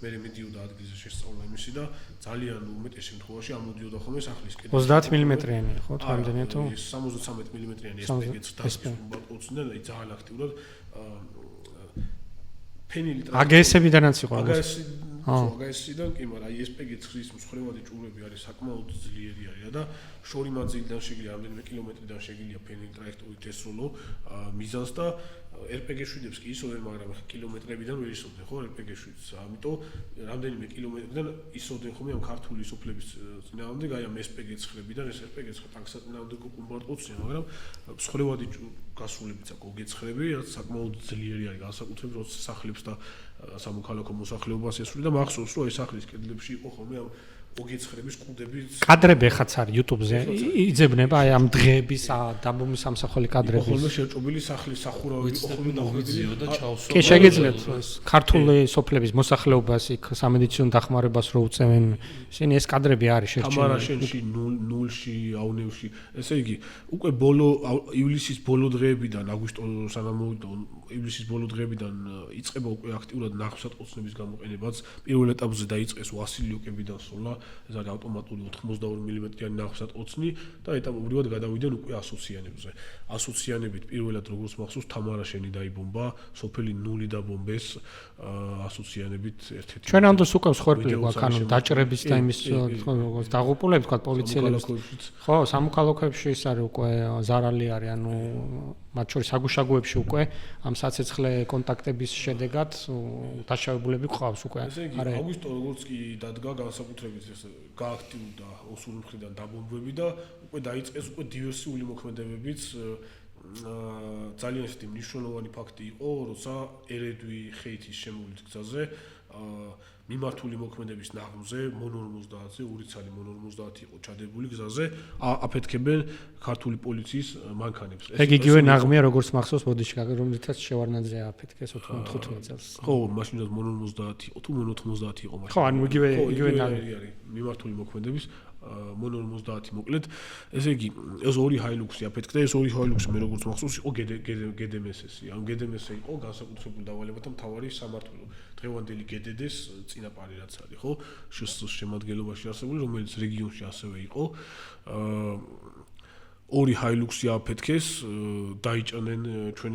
მე მიდიოდა ადგილზე შესწავლა იმისი და ძალიან უმეტეს შემთხვევაში ამოდიოდა ხოლმე სახლის კედელი 30 მმ-იანი ხო რამდენი თუ 73 მმ-იანი ესპეგეც და ძალიან აქტიურად ფენილი AGS-ებიდანაც იყო AGS-დან კი, მაგრამ აი ესპეგეც ხრის მსხვერპლად ჭურები არის საკმაოდ ძლიერი არის და შორი მანძილიდან შეგვიძლია რამდენიმე კილომეტრიდან შეგვიძლია ფენილი ტრაექტორით ესროლო მიზანს და RPG-შვიდებს კი ისოდენ, მაგრამ კილომეტრებიდან ვერ ისოდნენ, ხო, RPG-შვიდს. ამიტომ რამდენიმე კილომეტრიდან ისოდნენ ხომ ამ ქართული სოფლების წინააღმდეგ, აი ამ RPG-ხრებიდან, ეს RPG-ს ტანკსაც წინააღმდეგ კომბატოწია, მაგრამ მსხვერპლად გასულებიც აქ გეცხრები, რაც საკმაოდ ძლიერი არის, განსაკუთრებით როცა სახლებს და სამოქალაქო მოსახლეობას ესვრიდა, მახსოვს, რომ ეს სახლის კედლებში იყო ხოლმე ამ ოგეცხრების კუდების კადრები ხაც არის YouTube-ზე იძებნება აი ამ დღეების დაბომის სამსახური კადრები ხოლმე შეჭობილი სახლის სახურავი იყო ხოლმე მოგვიძიო და ჩავსვა კი შეგიძლიათ ქართული სოფლების მოსახლეობას იქ სამედიცინო დახმარებას რო უწევენ ისინი ეს კადრები არის შერჩეული თამარაშენში 0-ში აუნევში ესე იგი უკვე ბოლო ივლისის ბოლო დღეებიდან აგვისტოს სანამ მოვიდა ივლისის ბოლო დღეებიდან იწყება უკვე აქტიურად ნახევსატყუცნების გამოყენებაც პირველ ეტაპზე დაიწყეს ვასილიოკებიდან სოლა ეს არის ავტომატური 82 მმ-იანი ნახევსატყუცნი და ეტაპობრივად გადავიდნენ უკვე ასოციანებზე. ასოციანებით პირველად როგორც მახსოვს თამარაშენი დაიბომბა, სოფელი 0 დაბომბეს ასოციანებით ერთ-ერთი. ჩვენ ამ დროს უკვე მსხვერპლი გვაქვს, ანუ დაჭრების და იმის დაღუპულების, თქვა პოლიციელების. ხო, სამოქალაქოებში ის არის უკვე ზარალი არის, ანუ მათ შორის საგუშაგოებში უკვე ამ საცეცხლე კონტაქტების შედეგად დაშავებულები ყავს უკვე. ესე იგი, აგვისტო როგორც კი დადგა განსაკუთრებით ეს გააქტიურდა ოსური მხრიდან დაბომბვები და უკვე დაიწყეს უკვე დივერსიული მოქმედებებიც ძალიან ისეთი მნიშვნელოვანი ფაქტი იყო, როცა ერედვი ხეითის შემოვლით გზაზე მიმართული მოქმედების ნაღმზე მონ-50-ზე, ურიცალი მონ-50 იყო ჩადებული გზაზე, აფეთქებენ ქართული პოლიციის მანქანებს. ეგ იგივე ნაღმია, როგორც მახსოვს ბოდიშკა, რომელთაც შევარნაძე აფეთქეს 95 წელს. ხო, მაშინაც მონ-50 იყო, თუ მონ-90 იყო მაშინ. ხო, ანუ იგივე ნაღმი არის მიმართული მოქმედების მონ-50 მოკლედ. ესე იგი, ეს ორი ჰაილუქსი აფეთქდა, ეს ორი ჰაილუქსი მე როგორც მახსოვს იყო GDMS-ი. ამ GDMS-ი იყო განსაკუთრებული დავალებათა მთავარი სამმართველო. დღევანდელი GDD-ს წინაპარი რაც არის, ხო? შს შემადგენლობაში არსებული, რომელიც რეგიონში ასევე იყო. ორი ჰაილუქსი აფეთქეს, დაიჭანენ ჩვენ